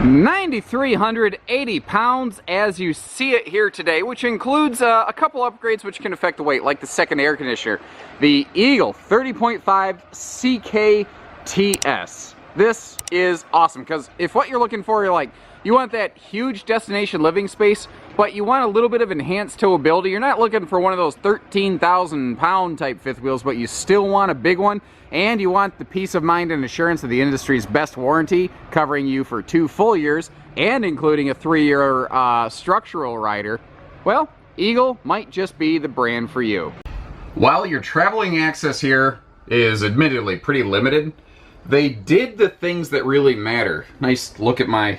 9,380 pounds as you see it here today, which includes a couple upgrades which can affect the weight, like the second air conditioner, the Eagle 30.5 CKTS. This is awesome because if what you're looking for, you're like, you want that huge destination living space, but you want a little bit of enhanced towability. You're not looking for one of those 13,000 pound type fifth wheels, but you still want a big one, and you want the peace of mind and assurance of the industry's best warranty, covering you for 2 full years and including a 3-year structural rider. Well, Eagle might just be the brand for you. While your traveling access here is admittedly pretty limited, they did the things that really matter. Nice look at my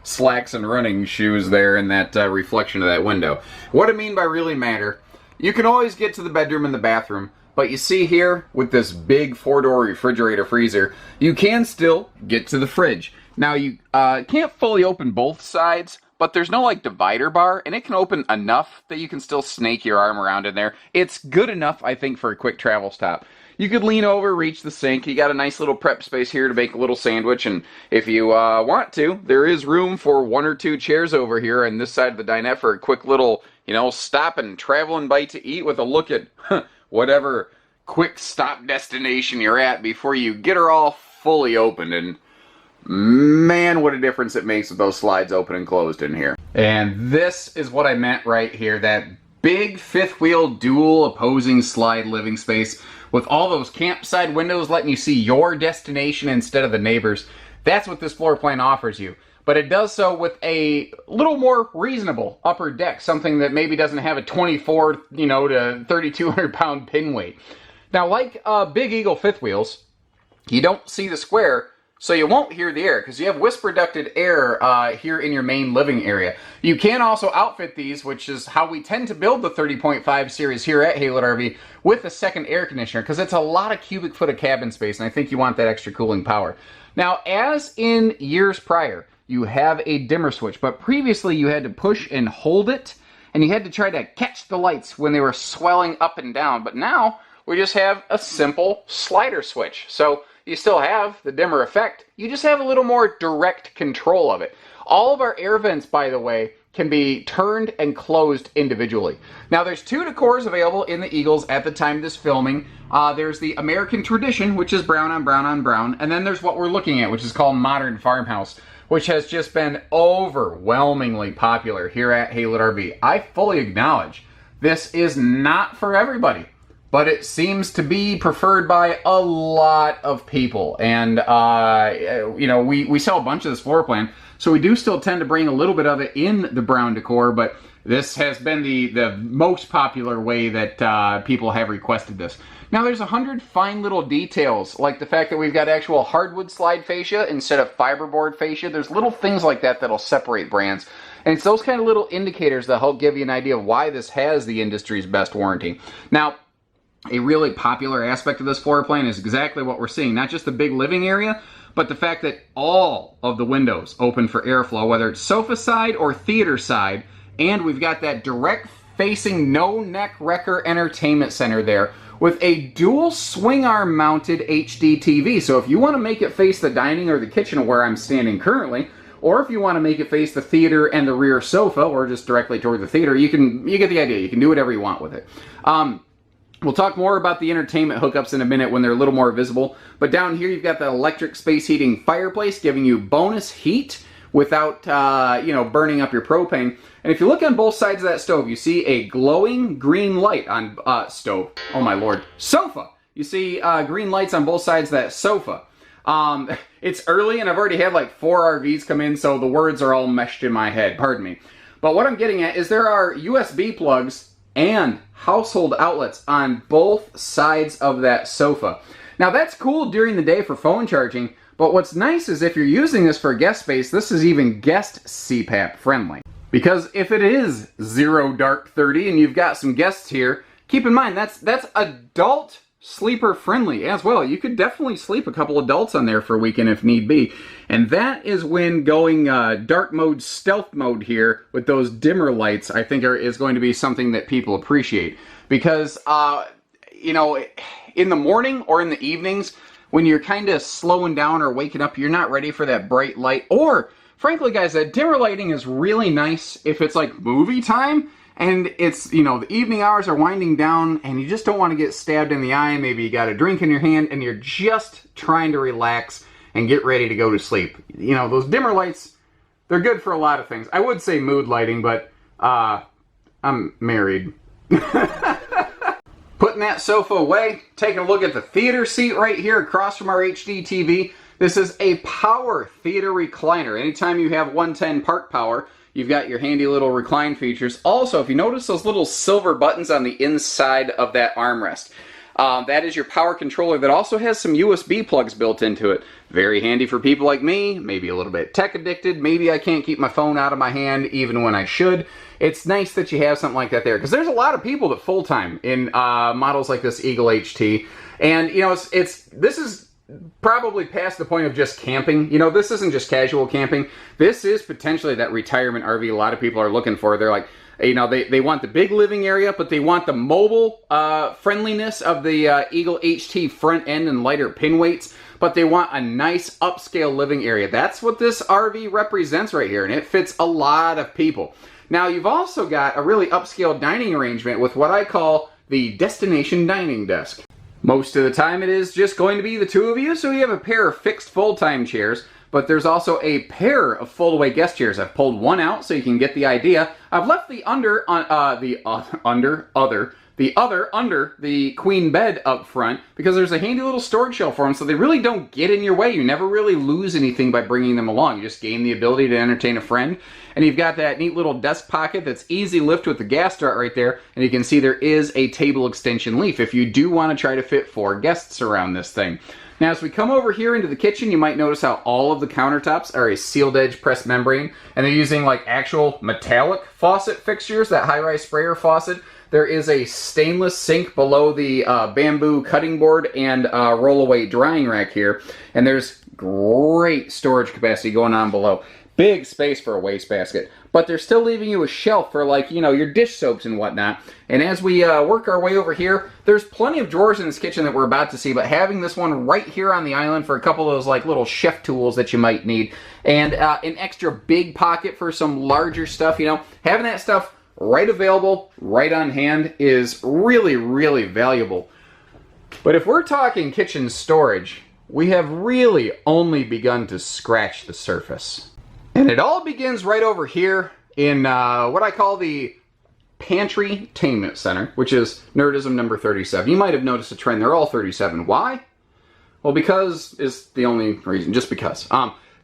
slacks and running shoes there in that reflection of that window. What I mean by really matter, you can always get to the bedroom and the bathroom, but you see here with this big 4-door refrigerator freezer, you can still get to the fridge. Now you can't fully open both sides, but there's no like divider bar, and it can open enough that you can still snake your arm around in there. It's good enough, I think, for a quick travel stop. You could lean over, reach the sink. You got a nice little prep space here to make a little sandwich, and if you want to, there is room for 1 or 2 chairs over here on this side of the dinette for a quick little, you know, stop and traveling bite to eat with a look at whatever quick stop destination you're at before you get her all fully opened. And man, what a difference it makes with those slides open and closed in here. And this is what I meant right here, that big fifth wheel dual opposing slide living space with all those campsite windows letting you see your destination instead of the neighbors. That's what this floor plan offers you. But it does so with a little more reasonable upper deck, something that maybe doesn't have a 24, to 3,200 pound pin weight. Now, like Big Eagle fifth wheels, you don't see the square, so you won't hear the air because you have whisper ducted air here in your main living area. You can also outfit these, which is how we tend to build the 30.5 series here at Haylett RV, with a second air conditioner because it's a lot of cubic foot of cabin space, and I think you want that extra cooling power. Now, as in years prior, you have a dimmer switch, but previously you had to push and hold it, and you had to try to catch the lights when they were swelling up and down. But now we just have a simple slider switch. So you still have the dimmer effect, you just have a little more direct control of it. All of our air vents, by the way, can be turned and closed individually. Now there's 2 decors available in the Eagles at the time of this filming. There's the American Tradition, which is brown on brown on brown, and then there's what we're looking at, which is called Modern Farmhouse, which has just been overwhelmingly popular here at Haylett RV. I fully acknowledge this is not for everybody, but it seems to be preferred by a lot of people. And, we sell a bunch of this floor plan, so we do still tend to bring a little bit of it in the brown decor, but this has been the most popular way that people have requested this. Now, there's 100 fine little details, like the fact that we've got actual hardwood slide fascia instead of fiberboard fascia. There's little things like that that'll separate brands. And it's those kind of little indicators that help give you an idea of why this has the industry's best warranty. Now, a really popular aspect of this floor plan is exactly what we're seeing. Not just the big living area, but the fact that all of the windows open for airflow, whether it's sofa side or theater side. And we've got that direct facing no neck wrecker entertainment center there with a dual swing arm mounted HD TV. So if you want to make it face the dining or the kitchen where I'm standing currently, or if you want to make it face the theater and the rear sofa, or just directly toward the theater, you get the idea. You can do whatever you want with it. We'll talk more about the entertainment hookups in a minute when they're a little more visible. But down here, you've got the electric space heating fireplace giving you bonus heat without, burning up your propane. And if you look on both sides of that stove, you see a glowing green light on stove. Oh my lord, sofa. You see green lights on both sides of that sofa. It's early and I've already had like 4 RVs come in, so the words are all meshed in my head. Pardon me. But what I'm getting at is there are USB plugs and household outlets on both sides of that sofa. Now that's cool during the day for phone charging, but what's nice is if you're using this for guest space, this is even guest CPAP friendly. Because if it is 0 dark 30 and you've got some guests here, keep in mind that's adult sleeper friendly as well. You could definitely sleep a couple adults on there for a weekend if need be. And that is when going dark mode, stealth mode here with those dimmer lights, I think is going to be something that people appreciate. Because, in the morning or in the evenings, when you're kind of slowing down or waking up, you're not ready for that bright light. Or frankly, guys, that dimmer lighting is really nice if it's like movie time and it's, you know, the evening hours are winding down and you just don't want to get stabbed in the eye. Maybe you got a drink in your hand and you're just trying to relax and get ready to go to sleep. You know, those dimmer lights, they're good for a lot of things. I would say mood lighting, but I'm married. Putting that sofa away, taking a look at the theater seat right here across from our HD TV. This is a power theater recliner. Anytime you have 110 park power, you've got your handy little recline features. Also, if you notice those little silver buttons on the inside of that armrest, that is your power controller that also has some USB plugs built into it. Very handy for people like me, maybe a little bit tech addicted, maybe I can't keep my phone out of my hand even when I should. It's nice that you have something like that there, because there's a lot of people that full-time in models like this Eagle HT, and you know, this is probably past the point of just camping. You know, this isn't just casual camping. This is potentially that retirement RV a lot of people are looking for. They're like, you know, they want the big living area, but they want the mobile friendliness of the Eagle HT front end and lighter pin weights, but they want a nice upscale living area. That's what this RV represents right here, and it fits a lot of people. Now, you've also got a really upscale dining arrangement with what I call the destination dining desk. Most of the time it is just going to be the two of you, so you have a pair of fixed full-time chairs, but there's also a pair of fold-away guest chairs. I've pulled one out so you can get the idea. I've left the other under the queen bed up front because there's a handy little storage shelf for them, so they really don't get in your way. You never really lose anything by bringing them along. You just gain the ability to entertain a friend. And you've got that neat little desk pocket that's easy lift with the gas strut right there. And you can see there is a table extension leaf if you do want to try to fit 4 guests around this thing. Now, as we come over here into the kitchen, you might notice how all of the countertops are a sealed edge pressed membrane, and they're using like actual metallic faucet fixtures, that high-rise sprayer faucet. There is a stainless sink below the bamboo cutting board and roll-away drying rack here, and there's great storage capacity going on below. Big space for a wastebasket, but they're still leaving you a shelf for, like, you know, your dish soaps and whatnot. And as we work our way over here, there's plenty of drawers in this kitchen that we're about to see, but having this one right here on the island for a couple of those like little chef tools that you might need, and an extra big pocket for some larger stuff, you know, having that stuff right available, right on hand is really, really valuable. But if we're talking kitchen storage, we have really only begun to scratch the surface. And it all begins right over here in what I call the Pantry-tainment Center, which is nerdism number 37. You might have noticed a trend. They're all 37. Why? Well, because is the only reason. Just because.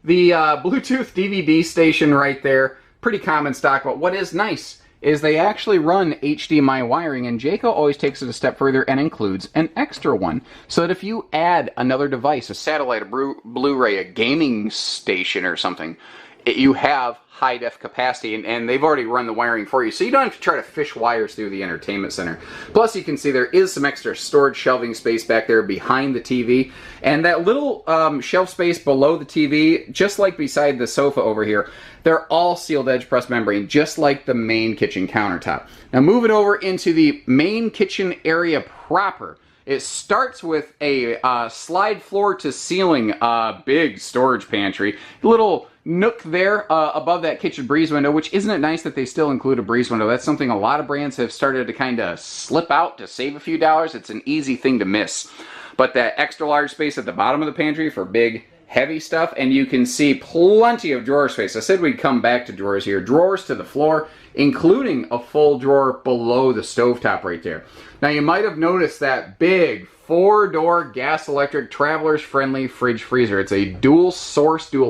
The Bluetooth DVD station right there, pretty common stock, but what is nice is they actually run HDMI wiring, and Jayco always takes it a step further and includes an extra one. So that if you add another device, a satellite, a Blu-ray, a gaming station or something, you have high-def capacity, and they've already run the wiring for you, so you don't have to try to fish wires through the entertainment center. Plus, you can see there is some extra storage shelving space back there behind the TV, and that little shelf space below the TV, just like beside the sofa over here, they're all sealed edge pressed membrane, just like the main kitchen countertop. Now, moving over into the main kitchen area proper, it starts with a slide floor to ceiling big storage pantry. Little nook there above that kitchen breeze window, which isn't it nice that they still include a breeze window? That's something a lot of brands have started to kind of slip out to save a few dollars. It's an easy thing to miss. But that extra large space at the bottom of the pantry for big, heavy stuff, and you can see plenty of drawer space. I said we'd come back to drawers here. Drawers to the floor, including a full drawer below the stovetop right there. Now, you might have noticed that big 4-door gas electric travelers friendly fridge freezer. It's a dual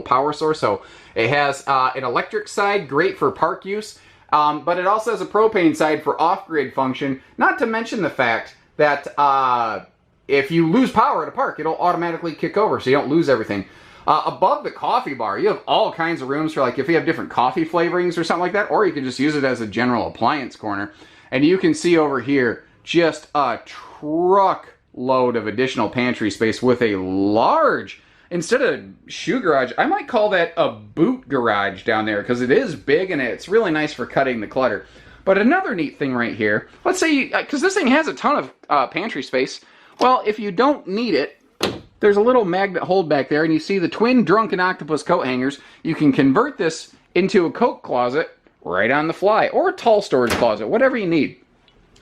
power source, so it has an electric side, great for park use, but it also has a propane side for off-grid function, not to mention the fact that if you lose power at a park, it'll automatically kick over so you don't lose everything. Above the coffee bar, you have all kinds of rooms for, like, if you have different coffee flavorings or something like that, or you can just use it as a general appliance corner. And you can see over here just a truck load of additional pantry space with a large, instead of shoe garage, I might call that a boot garage down there, because it is big and it's really nice for cutting the clutter. But another neat thing right here, let's say, because this thing has a ton of pantry space, well, if you don't need it, there's a little magnet hold back there, and you see the twin drunken octopus coat hangers. You can convert this into a coat closet right on the fly, or a tall storage closet, whatever you need.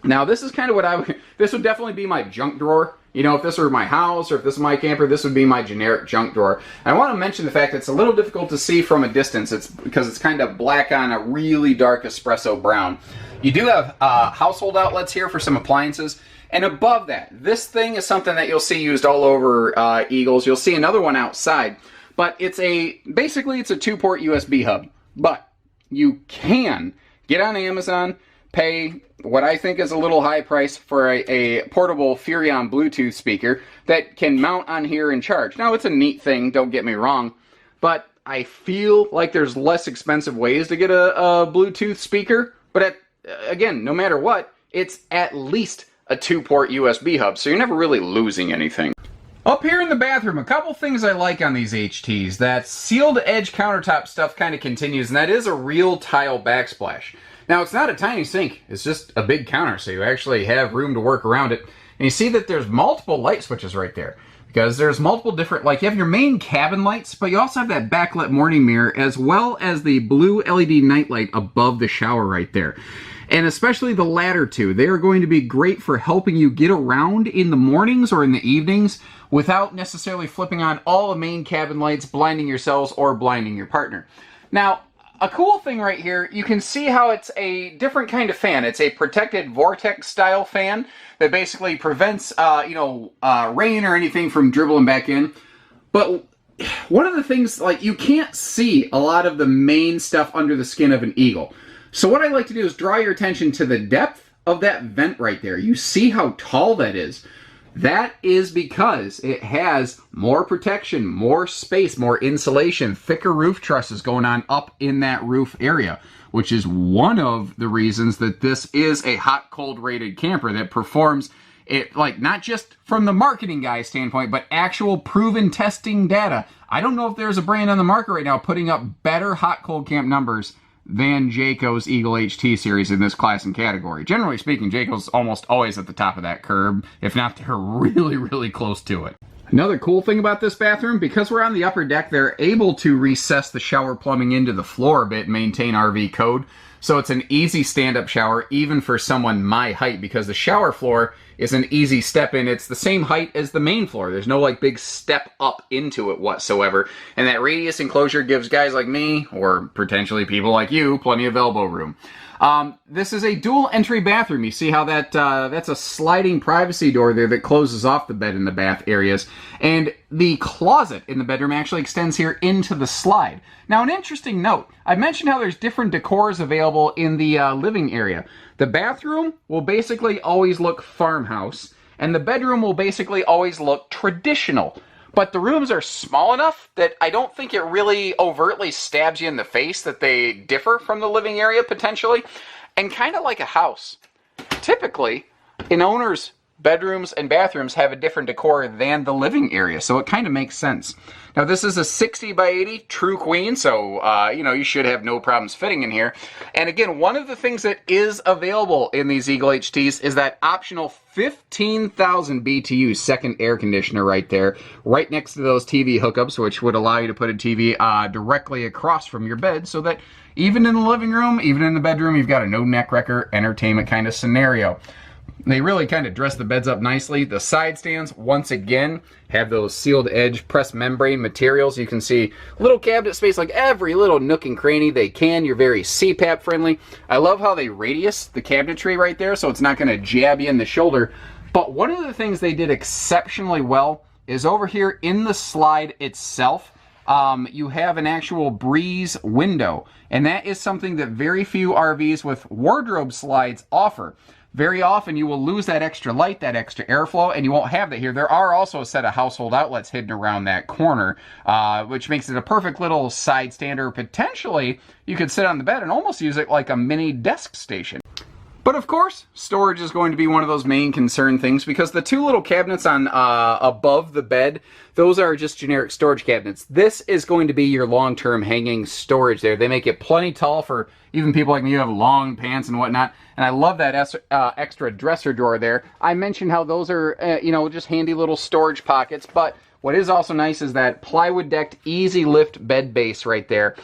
Now, this is kind of what this would definitely be my junk drawer. You know, if this were my house or if this is my camper, this would be my generic junk drawer. And I want to mention the fact that it's a little difficult to see from a distance. It's because it's kind of black on a really dark espresso brown. You do have household outlets here for some appliances. And above that, this thing is something that you'll see used all over Eagles. You'll see another one outside. But basically it's a 2-port USB hub. But you can get on Amazon, pay what I think is a little high price for a portable Furrion Bluetooth speaker that can mount on here and charge. Now, it's a neat thing, don't get me wrong, but I feel like there's less expensive ways to get a Bluetooth speaker. But again, no matter what, it's at least a 2-port USB hub, so you're never really losing anything. Up here in the bathroom, a couple things I like on these HTs. That sealed edge countertop stuff kind of continues, and that is a real tile backsplash. Now, it's not a tiny sink, it's just a big counter, so you actually have room to work around it. And you see that there's multiple light switches right there, because there's multiple different, like you have your main cabin lights, but you also have that backlit morning mirror, as well as the blue LED nightlight above the shower right there. And especially the latter two, they are going to be great for helping you get around in the mornings or in the evenings without necessarily flipping on all the main cabin lights, blinding yourselves or blinding your partner. Now, a cool thing right here, you can see how it's a different kind of fan. It's a protected vortex style fan that basically prevents, rain or anything from dribbling back in. But one of the things, like, you can't see a lot of the main stuff under the skin of an Eagle. So what I like to do is draw your attention to the depth of that vent right there. You see how tall that is. That is because it has more protection, more space, more insulation, thicker roof trusses going on up in that roof area, which is one of the reasons that this is a hot-cold rated camper that performs it, like, not just from the marketing guy's standpoint, but actual proven testing data. I don't know if there's a brand on the market right now putting up better hot-cold camp numbers than Jayco's Eagle HT series in this class and category. Generally speaking, Jayco's almost always at the top of that curve, if not they're really, really close to it. Another cool thing about this bathroom, because we're on the upper deck, they're able to recess the shower plumbing into the floor a bit and maintain RV code. So it's an easy stand-up shower, even for someone my height, because the shower floor is an easy step in. It's the same height as the main floor. There's no, like, big step up into it whatsoever. And that radius enclosure gives guys like me, or potentially people like you, plenty of elbow room. This is a dual entry bathroom. You see how that's a sliding privacy door there that closes off the bed and the bath areas. And the closet in the bedroom actually extends here into the slide. Now, an interesting note, I mentioned how there's different decors available in the living area. The bathroom will basically always look farmhouse, and the bedroom will basically always look traditional. But the rooms are small enough that I don't think it really overtly stabs you in the face that they differ from the living area potentially. And kind of like a house. Typically, an owner's bedrooms and bathrooms have a different decor than the living area, so it kind of makes sense. Now, this is a 60 by 80 true queen, so, you should have no problems fitting in here. And again, one of the things that is available in these Eagle HTs is that optional 15,000 BTU second air conditioner right there, right next to those TV hookups, which would allow you to put a TV directly across from your bed, so that even in the living room, even in the bedroom, you've got a no neck wrecker entertainment kind of scenario. They really kind of dress the beds up nicely. The side stands, once again, have those sealed edge pressed membrane materials. You can see little cabinet space, like every little nook and cranny they can. You're very CPAP friendly. I love how they radius the cabinetry right there, so it's not going to jab you in the shoulder. But one of the things they did exceptionally well is over here in the slide itself, you have an actual breeze window. And that is something that very few RVs with wardrobe slides offer. Very often you will lose that extra light, that extra airflow, and you won't have that here. There are also a set of household outlets hidden around that corner, which makes it a perfect little side stand, or potentially you could sit on the bed and almost use it like a mini desk station. But of course, storage is going to be one of those main concern things, because the two little cabinets on above the bed, those are just generic storage cabinets. This is going to be your long-term hanging storage there. They make it plenty tall for even people like me who have long pants and whatnot. And I love that extra dresser drawer there. I mentioned how those are, just handy little storage pockets. But What is also nice is that plywood decked easy lift bed base right there.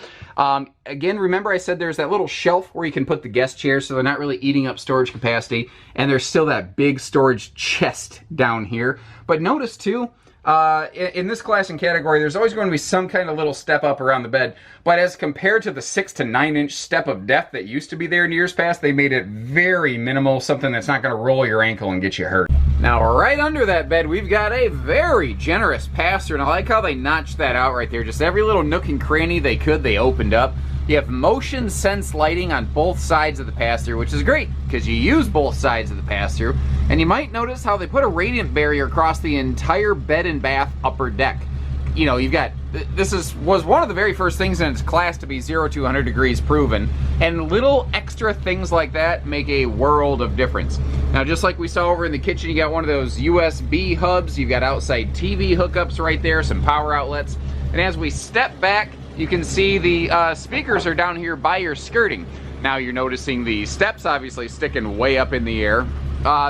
Again, remember I said there's that little shelf where you can put the guest chairs so they're not really eating up storage capacity, and there's still that big storage chest down here. But notice too, in this class and category, there's always going to be some kind of little step up around the bed, but as compared to the 6 to 9 inch step of depth that used to be there in years past, they made it very minimal, something that's not going to roll your ankle and get you hurt. Now, right under that bed, we've got a very generous pass-through, and I like how they notched that out right there. Just every little nook and cranny they could, they opened up. You have motion sense lighting on both sides of the pass-through, which is great because you use both sides of the pass-through. And you might notice how they put a radiant barrier across the entire bed and bath upper deck. You know, you've got, was one of the very first things in its class to be 0 to 100 degrees proven, and little extra things like that make a world of difference. Now, just like we saw over in the kitchen, you got one of those USB hubs, you've got outside TV hookups right there, some power outlets, and as we step back, you can see the speakers are down here by your skirting. Now you're noticing the steps obviously sticking way up in the air.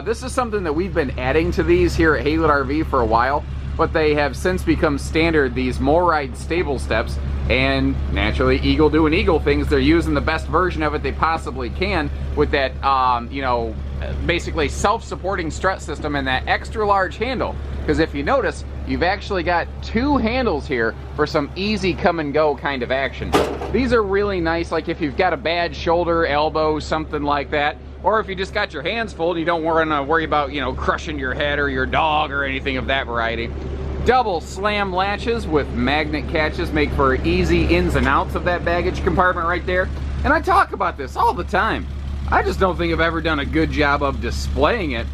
This is something that we've been adding to these here at Haylett RV for a while, but they have since become standard, these MORryde stable steps, and naturally, Eagle doing Eagle things, they're using the best version of it they possibly can with that, you know, basically self-supporting strut system and that extra large handle. Because if you notice, you've actually got 2 handles here for some easy come and go kind of action. These are really nice, like if you've got a bad shoulder, elbow, something like that, or if you just got your hands full and you don't want to worry about, you know, crushing your head or your dog or anything of that variety. Double slam latches with magnet catches make for easy ins and outs of that baggage compartment right there. And I talk about this all the time. I just don't think I've ever done a good job of displaying it.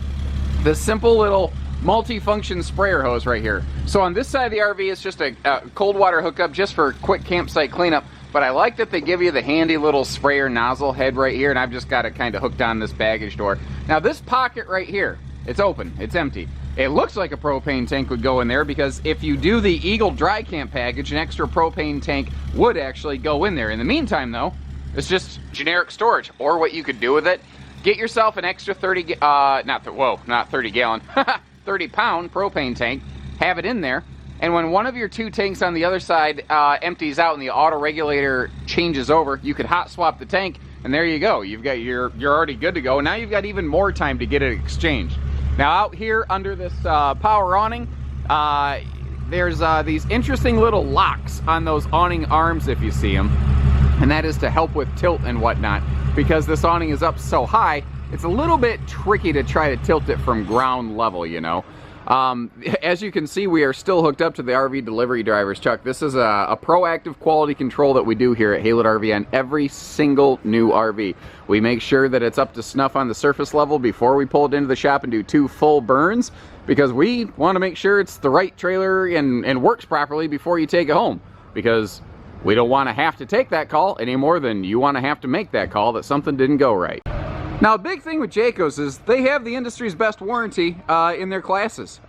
The simple little multi-function sprayer hose right here. So on this side of the RV, it's just a cold water hookup just for quick campsite cleanup. But I like that they give you the handy little sprayer nozzle head right here, and I've just got it kind of hooked on this baggage door. Now this pocket right here, it's open, it's empty. It looks like a propane tank would go in there because if you do the Eagle dry camp package, an extra propane tank would actually go in there. In the meantime though, it's just generic storage. Or what you could do with it, get yourself an extra 30 gallon 30 pound propane tank, have it in there, and when one of your 2 tanks on the other side empties out and the auto regulator changes over, you could hot swap the tank, and there you go. You've got you're already good to go. Now you've got even more time to get it exchanged. Now out here under this power awning, there's these interesting little locks on those awning arms if you see them, and that is to help with tilt and whatnot. Because this awning is up so high, it's a little bit tricky to try to tilt it from ground level, you know. As you can see, we are still hooked up to the RV delivery driver's truck. This is a proactive quality control that we do here at Haylett RV on every single new RV. We make sure that it's up to snuff on the surface level before we pull it into the shop and do 2 full burns, because we want to make sure it's the right trailer and works properly before you take it home, because we don't want to have to take that call any more than you want to have to make that call that something didn't go right. Now, a big thing with Jayco's is they have the industry's best warranty in their classes.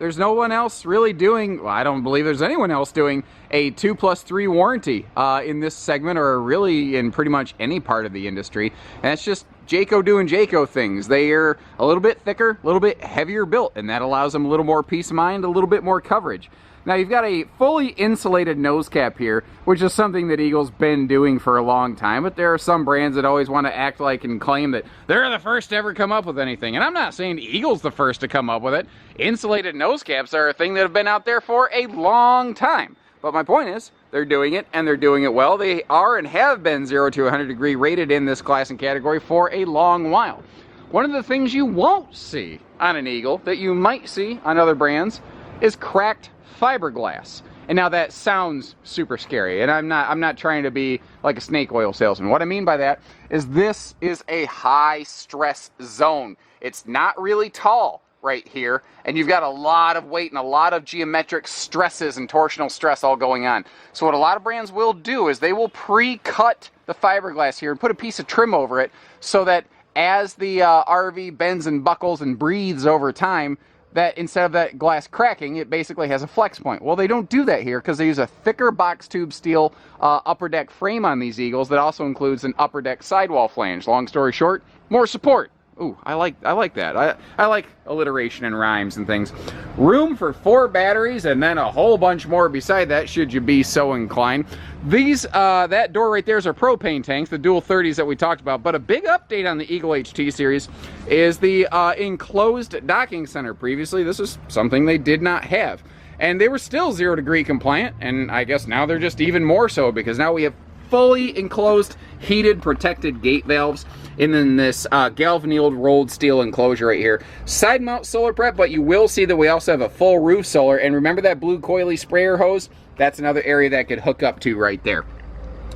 There's no one else really doing, well, I don't believe there's anyone else doing a 2+3 warranty in this segment, or really in pretty much any part of the industry. And it's just Jayco doing Jayco things. They are a little bit thicker, a little bit heavier built, and that allows them a little more peace of mind, a little bit more coverage. Now you've got a fully insulated nose cap here, which is something that Eagle's been doing for a long time, but there are some brands that always want to act like and claim that they're the first to ever come up with anything. And I'm not saying Eagle's the first to come up with it. Insulated nose caps are a thing that have been out there for a long time. But my point is, they're doing it, and they're doing it well. They are and have been 0 to 100 degree rated in this class and category for a long while. One of the things you won't see on an Eagle that you might see on other brands is cracked fiberglass. And now that sounds super scary, and I'm not trying to be like a snake oil salesman. What I mean by that is this is a high stress zone. It's not really tall right here, and you've got a lot of weight and a lot of geometric stresses and torsional stress all going on. So what a lot of brands will do is they will pre-cut the fiberglass here and put a piece of trim over it so that as the RV bends and buckles and breathes over time, that instead of that glass cracking, it basically has a flex point. Well, they don't do that here because they use a thicker box tube steel upper deck frame on these Eagles that also includes an upper deck sidewall flange. Long story short, more support. Ooh, I like that. I like alliteration and rhymes and things. Room for 4 batteries and then a whole bunch more beside that, should you be so inclined. These, that door right there is our propane tanks, the dual 30s that we talked about. But a big update on the Eagle HT series is the enclosed docking center. Previously, this is something they did not have. And they were still 0 degree compliant, and I guess now they're just even more so, because now we have fully enclosed, heated, protected gate valves, and then this galvanized rolled steel enclosure right here. Side mount solar prep, but you will see that we also have a full roof solar. And remember that blue coily sprayer hose? That's another area that could hook up to right there.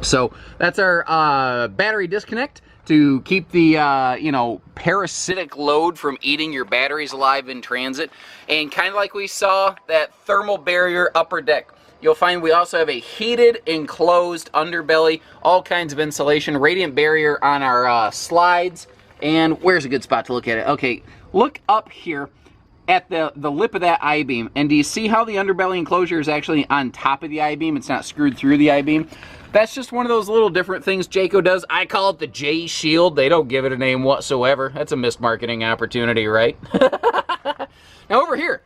So that's our battery disconnect to keep the you know, parasitic load from eating your batteries alive in transit. And kind of like we saw that thermal barrier upper deck, you'll find we also have a heated, enclosed underbelly, all kinds of insulation, radiant barrier on our slides. And where's a good spot to look at it? Okay, look up here at the lip of that I-beam. And do you see how the underbelly enclosure is actually on top of the I-beam? It's not screwed through the I-beam. That's just one of those little different things Jayco does. I call it the J Shield. They don't give it a name whatsoever. That's a missed marketing opportunity, right? Now over here,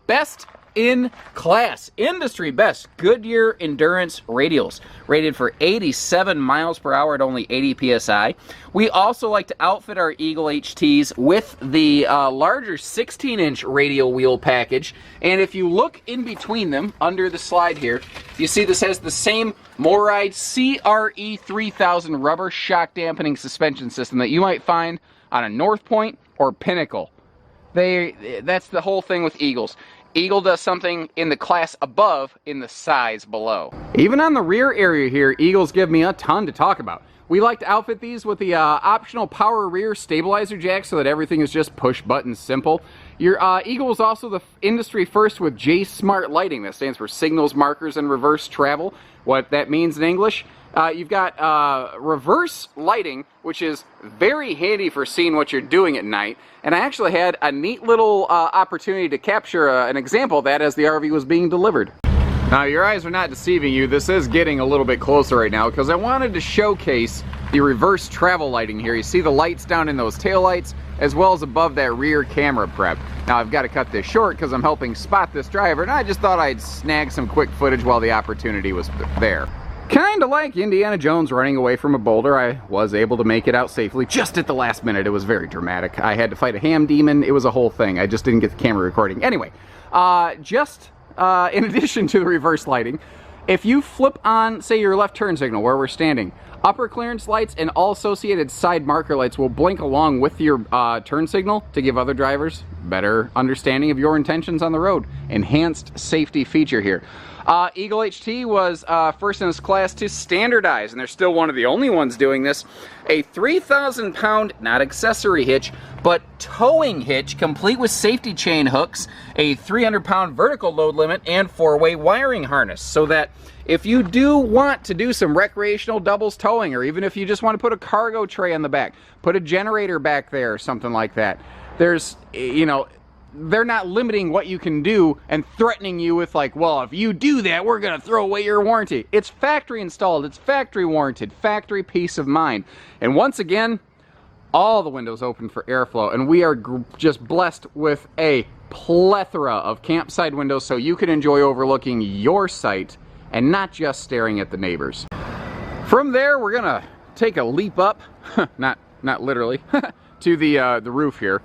best in class, industry best Goodyear Endurance radials, rated for 87 miles per hour at only 80 psi. We also like to outfit our Eagle HTs with the larger 16-inch radial wheel package. And if you look in between them, under the slide here, you see this has the same MORryde CRE 3000 rubber shock dampening suspension system that you might find on a North Point or Pinnacle. That's the whole thing with Eagles. Eagle does something in the class above, in the size below. Even on the rear area here, Eagles give me a ton to talk about. We like to outfit these with the optional power rear stabilizer jack so that everything is just push button simple. Your Eagle is also the industry first with J Smart lighting. That stands for signals, markers, and reverse travel. What that means in English, you've got reverse lighting, which is very handy for seeing what you're doing at night. And I actually had a neat little opportunity to capture an example of that as the RV was being delivered. Now, your eyes are not deceiving you. This is getting a little bit closer right now because I wanted to showcase the reverse travel lighting here. You see the lights down in those tail lights as well as above that rear camera prep. Now, I've got to cut this short because I'm helping spot this driver, and I just thought I'd snag some quick footage while the opportunity was there. Kinda like Indiana Jones running away from a boulder, I was able to make it out safely just at the last minute. It was very dramatic. I had to fight a ham demon. It was a whole thing. I just didn't get the camera recording. Anyway, in addition to the reverse lighting, if you flip on, say, your left turn signal where we're standing, upper clearance lights and all associated side marker lights will blink along with your turn signal to give other drivers better understanding of your intentions on the road. Enhanced safety feature here. Eagle HT was first in its class to standardize, and they're still one of the only ones doing this, a 3,000-pound, not accessory hitch, but towing hitch, complete with safety chain hooks, a 300-pound vertical load limit, and 4-way wiring harness, so that if you do want to do some recreational doubles towing, or even if you just want to put a cargo tray on the back, put a generator back there or something like that, there's, you know, they're not limiting what you can do and threatening you with like, well, if you do that, we're going to throw away your warranty. It's factory installed, it's factory warranted, factory peace of mind. And once again, all the windows open for airflow, and we are just blessed with a plethora of campsite windows so you can enjoy overlooking your site and not just staring at the neighbors. From there, we're gonna take a leap up, not literally, to the roof here.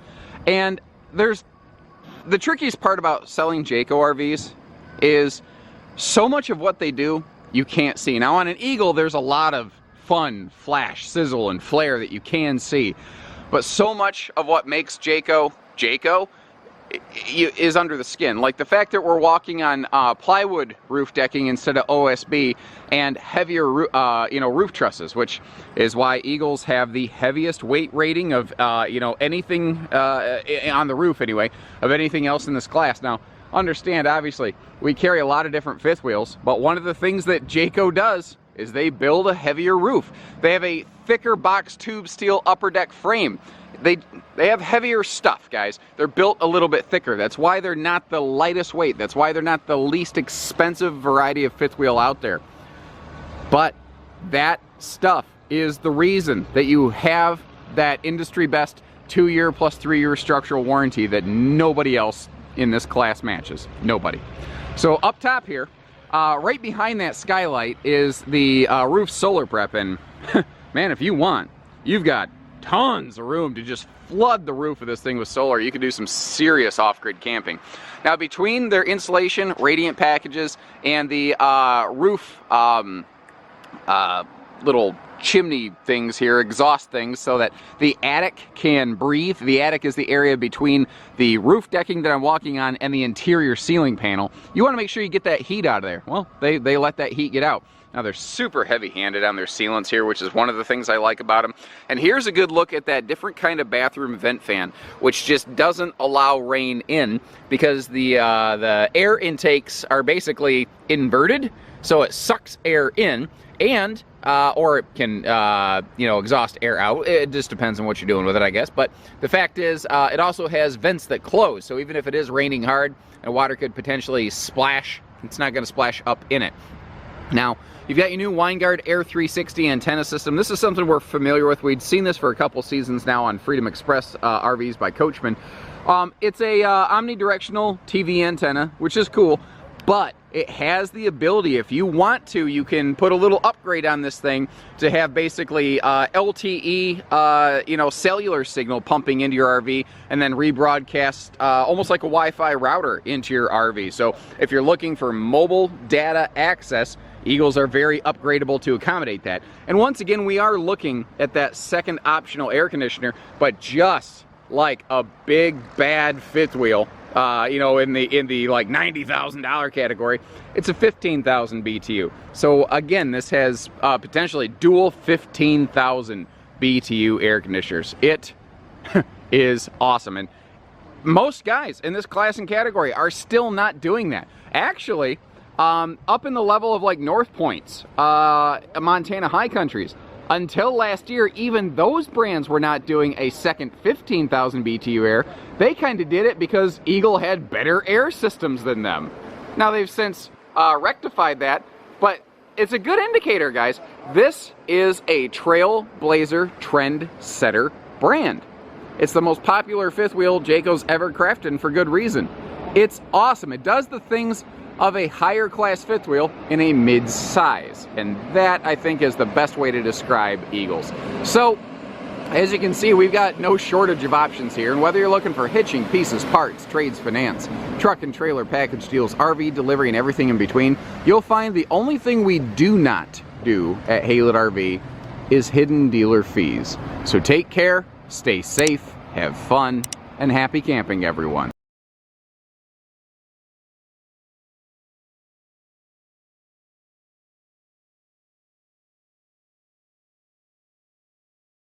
And there's the trickiest part about selling Jayco RVs is so much of what they do you can't see. Now on an Eagle, there's a lot of fun, flash, sizzle, and flare that you can see. But so much of what makes Jayco is under the skin. Like the fact that we're walking on plywood roof decking instead of OSB, and heavier roof trusses, which is why Eagles have the heaviest weight rating of anything on the roof anyway, of anything else in this class. Now understand, obviously we carry a lot of different fifth wheels, but one of the things that Jayco does is they build a heavier roof. They have a thicker box tube steel upper deck frame. They have heavier stuff, guys. They're built a little bit thicker. That's why they're not the lightest weight. That's why they're not the least expensive variety of fifth wheel out there. But that stuff is the reason that you have that industry best 2-year plus 3-year structural warranty that nobody else in this class matches. Nobody. So up top here, right behind that skylight is the roof solar prep, and man, if you want, you've got tons of room to just flood the roof of this thing with solar. You can do some serious off-grid camping. Now, between their insulation, radiant packages, and the roof little chimney things here, exhaust things, so that the attic can breathe. The attic is the area between the roof decking that I'm walking on and the interior ceiling panel. You want to make sure you get that heat out of there. Well, they let that heat get out. Now, they're super heavy-handed on their sealants here, which is one of the things I like about them. And here's a good look at that different kind of bathroom vent fan, which just doesn't allow rain in because the air intakes are basically inverted, so it sucks air in, and or it can you know, exhaust air out. It just depends on what you're doing with it, I guess. But the fact is, it also has vents that close, so even if it is raining hard and water could potentially splash, it's not going to splash up in it. Now, you've got your new Winegard Air 360 antenna system. This is something we're familiar with. We'd seen this for a couple seasons now on Freedom Express RVs by Coachman. It's a omnidirectional TV antenna, which is cool, but it has the ability, if you want to, you can put a little upgrade on this thing to have basically LTE, you know, cellular signal pumping into your RV and then rebroadcast almost like a Wi-Fi router into your RV. So if you're looking for mobile data access, Eagles are very upgradable to accommodate that. And once again, we are looking at that second optional air conditioner, but just like a big bad fifth wheel, you know, in the like $90,000 category, it's a 15,000 BTU. So again, this has potentially dual 15,000 BTU air conditioners. It is awesome, and most guys in this class and category are still not doing that. Actually, up in the level of like North Points, Montana high countries, until last year, even those brands were not doing a second 15,000 BTU air. They kind of did it because Eagle had better air systems than them. Now they've since rectified that, but it's a good indicator, guys. This is a trailblazer trend setter brand. It's the most popular fifth wheel Jayco's ever crafted, and for good reason. It's awesome. It does the things of a higher class fifth wheel in a mid-size, and that, I think, is the best way to describe Eagles. So as you can see, we've got no shortage of options here, and whether you're looking for hitching, pieces, parts, trades, finance, truck and trailer package deals, RV delivery, and everything in between, you'll find the only thing we do not do at Haylett RV is hidden dealer fees. So take care, stay safe, have fun, and happy camping, everyone.